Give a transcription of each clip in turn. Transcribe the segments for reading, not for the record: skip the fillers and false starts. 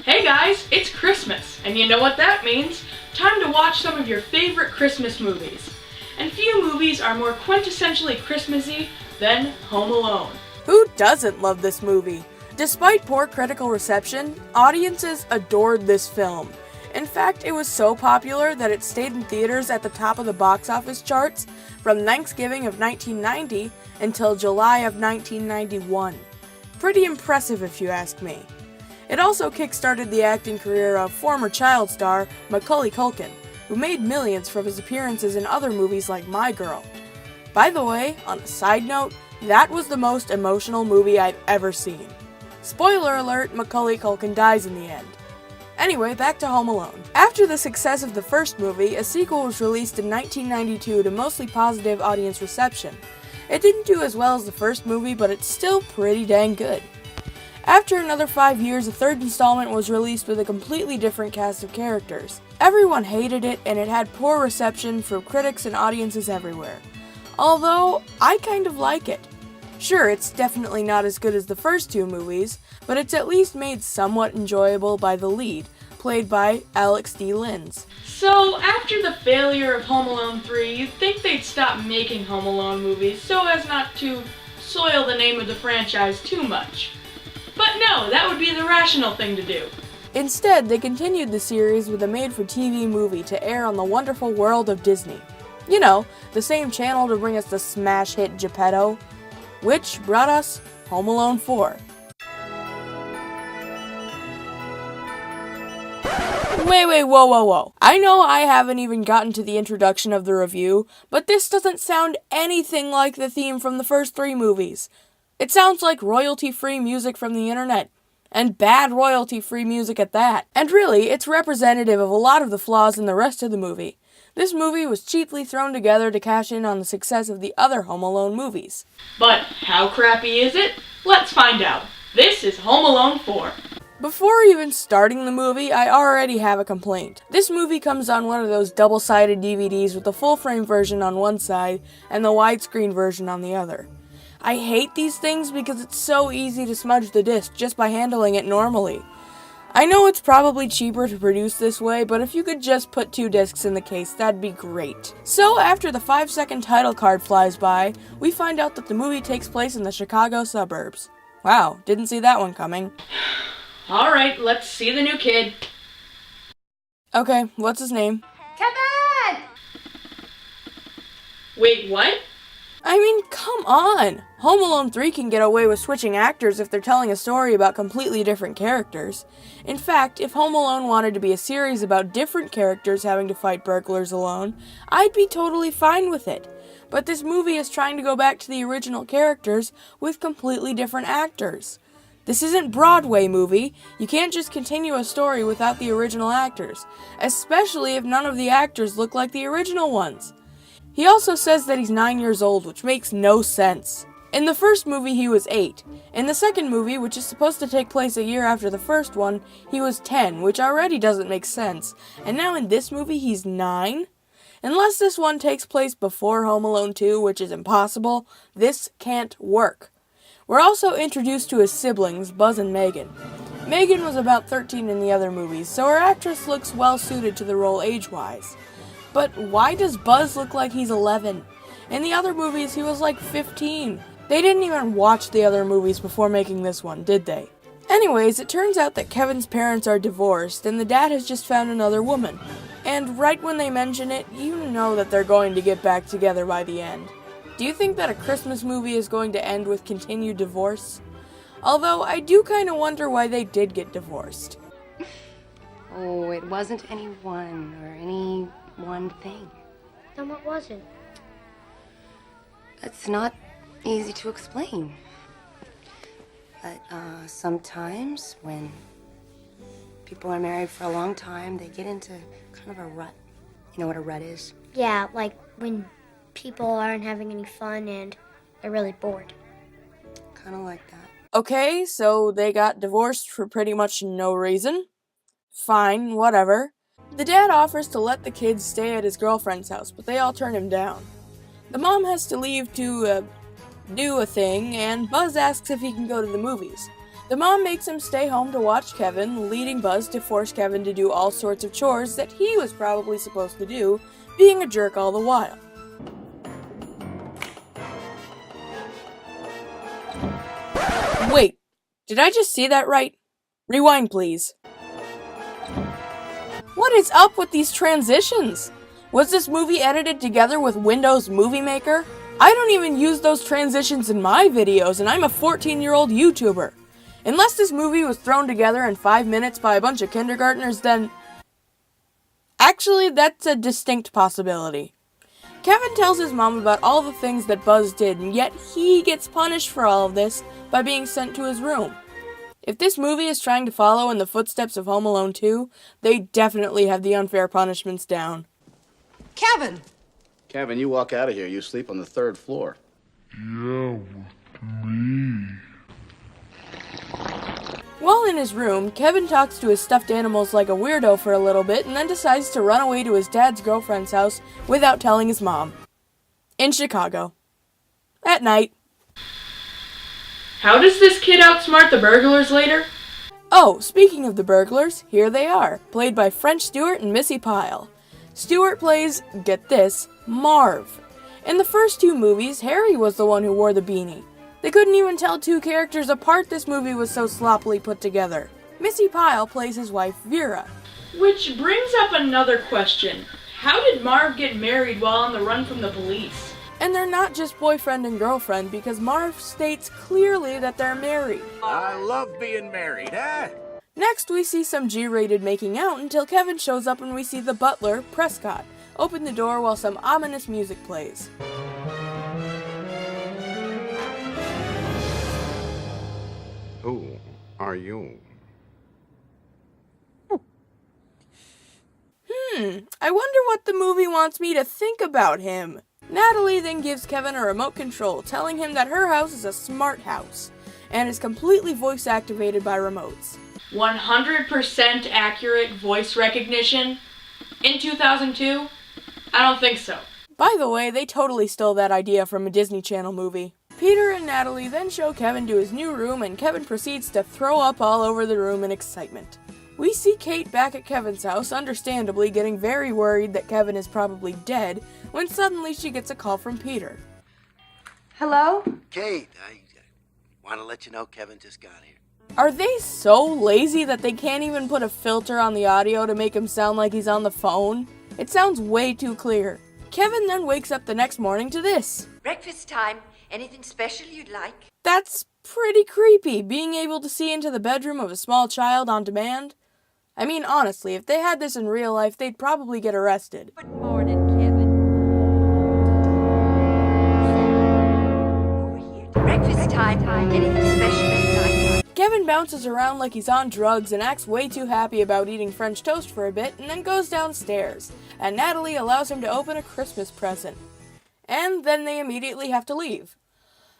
Hey guys, it's Christmas, and you know what that means. Time to watch some of your favorite Christmas movies. And few movies are more quintessentially Christmassy than Home Alone. Who doesn't love this movie? Despite poor critical reception, audiences adored this film. In fact, it was so popular that it stayed in theaters at the top of the box office charts from Thanksgiving of 1990 until July of 1991. Pretty impressive if you ask me. It also kick-started the acting career of former child star Macaulay Culkin, who made millions from his appearances in other movies like My Girl. By the way, on a side note, that was the most emotional movie I've ever seen. Spoiler alert, Macaulay Culkin dies in the end. Anyway, back to Home Alone. After the success of the first movie, a sequel was released in 1992 to mostly positive audience reception. It didn't do as well as the first movie, but it's still pretty dang good. After another 5 years, a third installment was released with a completely different cast of characters. Everyone hated it, and it had poor reception from critics and audiences everywhere. Although, I kind of like it. Sure, it's definitely not as good as the first two movies, but it's at least made somewhat enjoyable by the lead, played by Alex D. Linz. So, after the failure of Home Alone 3, you'd think they'd stop making Home Alone movies so as not to soil the name of the franchise too much. But no, that would be the rational thing to do. Instead, they continued the series with a made-for-TV movie to air on the wonderful world of Disney. You know, the same channel to bring us the smash hit Gepetto, which brought us Home Alone 4. Wait, whoa. I know I haven't even gotten to the introduction of the review, but this doesn't sound anything like the theme from the first three movies. It sounds like royalty-free music from the internet, and bad royalty-free music at that. And really, it's representative of a lot of the flaws in the rest of the movie. This movie was cheaply thrown together to cash in on the success of the other Home Alone movies. But how crappy is it? Let's find out. This is Home Alone 4. Before even starting the movie, I already have a complaint. This movie comes on one of those double-sided DVDs with the full-frame version on one side and the widescreen version on the other. I hate these things because it's so easy to smudge the disc just by handling it normally. I know it's probably cheaper to produce this way, but if you could just put 2 discs in the case, that'd be great. So after the 5-second title card flies by, we find out that the movie takes place in the Chicago suburbs. Wow, didn't see that one coming. Alright, let's see the new kid. Okay, what's his name? Kevin! Wait, what? I mean, come on! Home Alone 3 can get away with switching actors if they're telling a story about completely different characters. In fact, if Home Alone wanted to be a series about different characters having to fight burglars alone, I'd be totally fine with it. But this movie is trying to go back to the original characters with completely different actors. This isn't Broadway movie. You can't just continue a story without the original actors, especially if none of the actors look like the original ones. He also says that he's 9 years old, which makes no sense. In the first movie, he was 8. In the second movie, which is supposed to take place a year after the first one, he was 10, which already doesn't make sense. And now in this movie, he's 9? Unless this one takes place before Home Alone 2, which is impossible, this can't work. We're also introduced to his siblings, Buzz and Megan. Megan was about 13 in the other movies, so her actress looks well suited to the role age-wise. But why does Buzz look like he's 11? In the other movies, he was like 15. They didn't even watch the other movies before making this one, did they? Anyways, it turns out that Kevin's parents are divorced, and the dad has just found another woman. And right when they mention it, you know that they're going to get back together by the end. Do you think that a Christmas movie is going to end with continued divorce? Although, I do kind of wonder why they did get divorced. Oh, it wasn't anyone or any one thing. Then what was it? It's not easy to explain. But sometimes when people are married for a long time, they get into kind of a rut. You know what a rut is? Yeah, like when people aren't having any fun and they're really bored. Kind of like that. Okay, so they got divorced for pretty much no reason. Fine, whatever. The dad offers to let the kids stay at his girlfriend's house, but they all turn him down. The mom has to leave to do a thing, and Buzz asks if he can go to the movies. The mom makes him stay home to watch Kevin, leading Buzz to force Kevin to do all sorts of chores that he was probably supposed to do, being a jerk all the while. Wait, did I just see that right? Rewind, please. What is up with these transitions? Was this movie edited together with Windows Movie Maker? I don't even use those transitions in my videos, and I'm a 14-year-old YouTuber. Unless this movie was thrown together in 5 minutes by a bunch of kindergartners, then... Actually, that's a distinct possibility. Kevin tells his mom about all the things that Buzz did, and yet he gets punished for all of this by being sent to his room. If this movie is trying to follow in the footsteps of Home Alone 2, they definitely have the unfair punishments down. Kevin! Kevin, you walk out of here. You sleep on the 3rd floor. Yeah, with me. While in his room, Kevin talks to his stuffed animals like a weirdo for a little bit and then decides to run away to his dad's girlfriend's house without telling his mom. In Chicago. At night. How does this kid outsmart the burglars later? Oh, speaking of the burglars, here they are, played by French Stewart and Missy Pyle. Stewart plays, get this, Marv. In the first 2 movies, Harry was the one who wore the beanie. They couldn't even tell 2 characters apart, this movie was so sloppily put together. Missy Pyle plays his wife, Vera. Which brings up another question. How did Marv get married while on the run from the police? And they're not just boyfriend and girlfriend, because Marv states clearly that they're married. I love being married, eh? Next, we see some G-rated making out until Kevin shows up and we see the butler, Prescott, open the door while some ominous music plays. Who are you? I wonder what the movie wants me to think about him. Natalie then gives Kevin a remote control, telling him that her house is a smart house, and is completely voice activated by remotes. 100% accurate voice recognition? In 2002? I don't think so. By the way, they totally stole that idea from a Disney Channel movie. Peter and Natalie then show Kevin to his new room, and Kevin proceeds to throw up all over the room in excitement. We see Kate back at Kevin's house, understandably getting very worried that Kevin is probably dead, when suddenly she gets a call from Peter. Hello? Kate, I want to let you know Kevin just got here. Are they so lazy that they can't even put a filter on the audio to make him sound like he's on the phone? It sounds way too clear. Kevin then wakes up the next morning to this. Breakfast time. Anything special you'd like? That's pretty creepy, being able to see into the bedroom of a small child on demand. I mean, honestly, if they had this in real life, they'd probably get arrested. Good morning, Kevin. Over here. Breakfast time. Anything special you'd like? Kevin bounces around like he's on drugs and acts way too happy about eating French toast for a bit and then goes downstairs, and Natalie allows him to open a Christmas present. And then they immediately have to leave.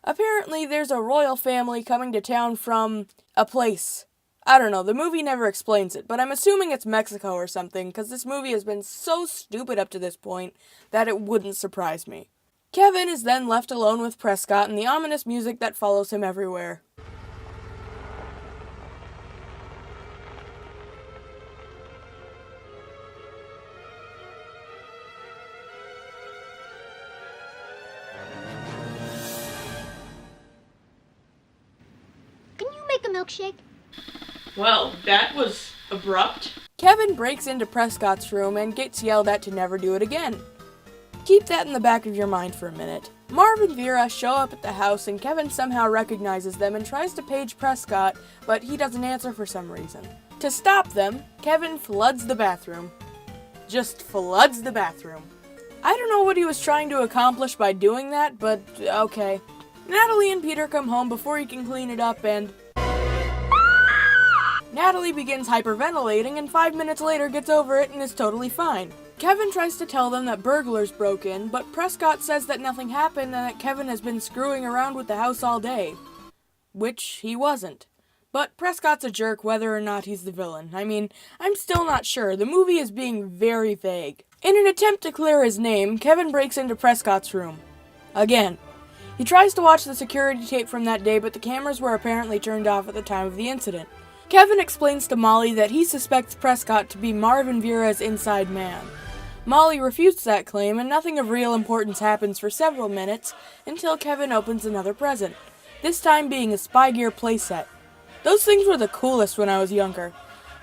Apparently, there's a royal family coming to town from a place. I don't know, the movie never explains it, but I'm assuming it's Mexico or something, because this movie has been so stupid up to this point that it wouldn't surprise me. Kevin is then left alone with Prescott and the ominous music that follows him everywhere. Can you make a milkshake? Well, that was abrupt. Kevin breaks into Prescott's room and gets yelled at to never do it again. Keep that in the back of your mind for a minute. Marv and Vera show up at the house and Kevin somehow recognizes them and tries to page Prescott, but he doesn't answer for some reason. To stop them, Kevin floods the bathroom. Just floods the bathroom. I don't know what he was trying to accomplish by doing that, but okay. Natalie and Peter come home before he can clean it up and... Natalie begins hyperventilating and 5 minutes later gets over it and is totally fine. Kevin tries to tell them that burglars broke in, but Prescott says that nothing happened and that Kevin has been screwing around with the house all day. Which he wasn't. But Prescott's a jerk whether or not he's the villain. I mean, I'm still not sure. The movie is being very vague. In an attempt to clear his name, Kevin breaks into Prescott's room. Again. He tries to watch the security tape from that day, but the cameras were apparently turned off at the time of the incident. Kevin explains to Molly that he suspects Prescott to be Marvin Vera's inside man. Molly refutes that claim, and nothing of real importance happens for several minutes until Kevin opens another present, this time being a Spy Gear playset. Those things were the coolest when I was younger,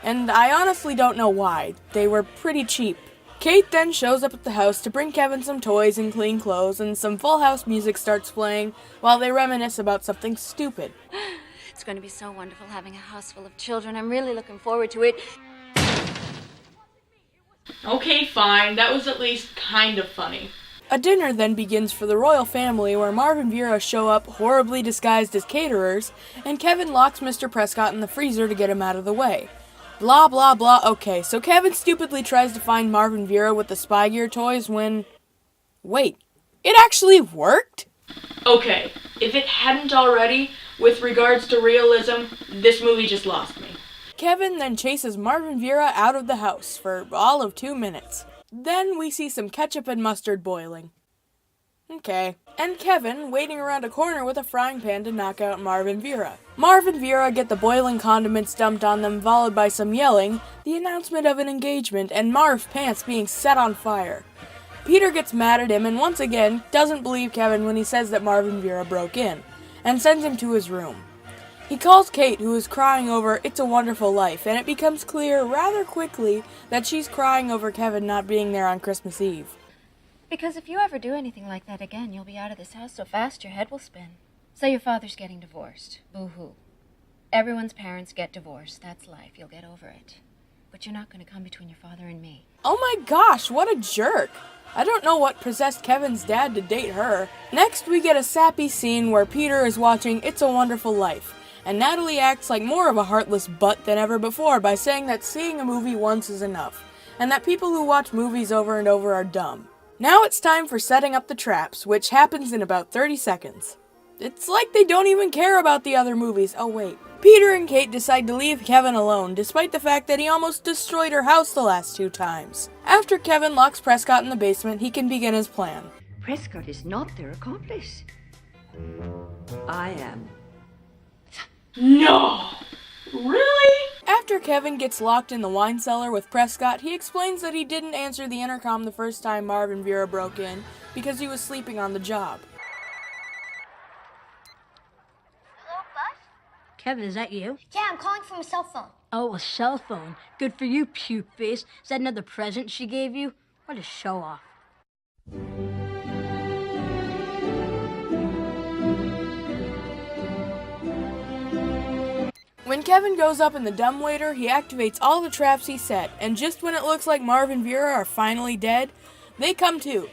and I honestly don't know why. They were pretty cheap. Kate then shows up at the house to bring Kevin some toys and clean clothes, and some Full House music starts playing while they reminisce about something stupid. It's going to be so wonderful having a house full of children. I'm really looking forward to it. Okay, fine. That was at least kind of funny. A dinner then begins for the royal family where Marvin Vera show up horribly disguised as caterers, and Kevin locks Mr. Prescott in the freezer to get him out of the way. Blah blah blah. Okay, so Kevin stupidly tries to find Marvin Vera with the Spy Gear toys when... Wait, it actually worked? Okay, if it hadn't already, with regards to realism, this movie just lost me. Kevin then chases Marvin Vera out of the house for all of 2 minutes. Then we see some ketchup and mustard boiling. Okay. And Kevin waiting around a corner with a frying pan to knock out Marvin Vera. Marvin Vera get the boiling condiments dumped on them, followed by some yelling, the announcement of an engagement, and Marv's pants being set on fire. Peter gets mad at him and once again doesn't believe Kevin when he says that Marvin Vera broke in, and sends him to his room. He calls Kate, who is crying over It's a Wonderful Life, and it becomes clear rather quickly that she's crying over Kevin not being there on Christmas Eve. Because if you ever do anything like that again, you'll be out of this house so fast your head will spin. Say your father's getting divorced. Boo-hoo. Everyone's parents get divorced. That's life. You'll get over it. But you're not going to come between your father and me. Oh my gosh, what a jerk! I don't know what possessed Kevin's dad to date her. Next, we get a sappy scene where Peter is watching It's a Wonderful Life, and Natalie acts like more of a heartless butt than ever before by saying that seeing a movie once is enough, and that people who watch movies over and over are dumb. Now it's time for setting up the traps, which happens in about 30 seconds. It's like they don't even care about the other movies. Oh wait. Peter and Kate decide to leave Kevin alone, despite the fact that he almost destroyed her house the last 2 times. After Kevin locks Prescott in the basement, he can begin his plan. Prescott is not their accomplice. I am. No! Really? After Kevin gets locked in the wine cellar with Prescott, he explains that he didn't answer the intercom the first time Marvin Vera broke in because he was sleeping on the job. Hello, Buzz? Kevin, is that you? Yeah, I'm calling from a cell phone. Oh, a cell phone. Good for you, puke face. Is that another present she gave you? What a show-off. When Kevin goes up in the dumbwaiter, he activates all the traps he set, and just when it looks like Marvin Vera are finally dead, they come to,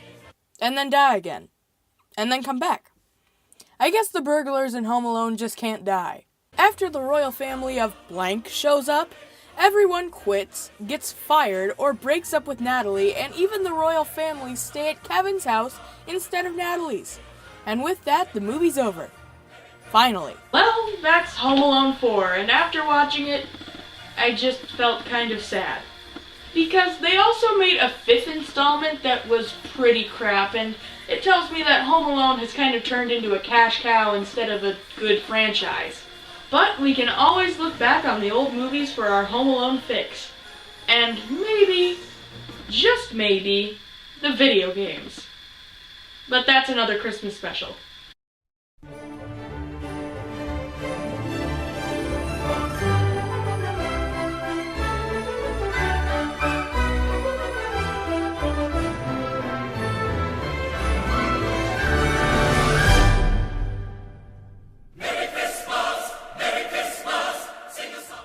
and then die again, and then come back. I guess the burglars in Home Alone just can't die. After the royal family of blank shows up, everyone quits, gets fired, or breaks up with Natalie, and even the royal family stay at Kevin's house instead of Natalie's. And with that, the movie's over. Finally. Well, that's Home Alone 4, and after watching it, I just felt kind of sad. Because they also made a 5th installment that was pretty crap, and it tells me that Home Alone has kind of turned into a cash cow instead of a good franchise. But we can always look back on the old movies for our Home Alone fix. And maybe, just maybe, the video games. But that's another Christmas special.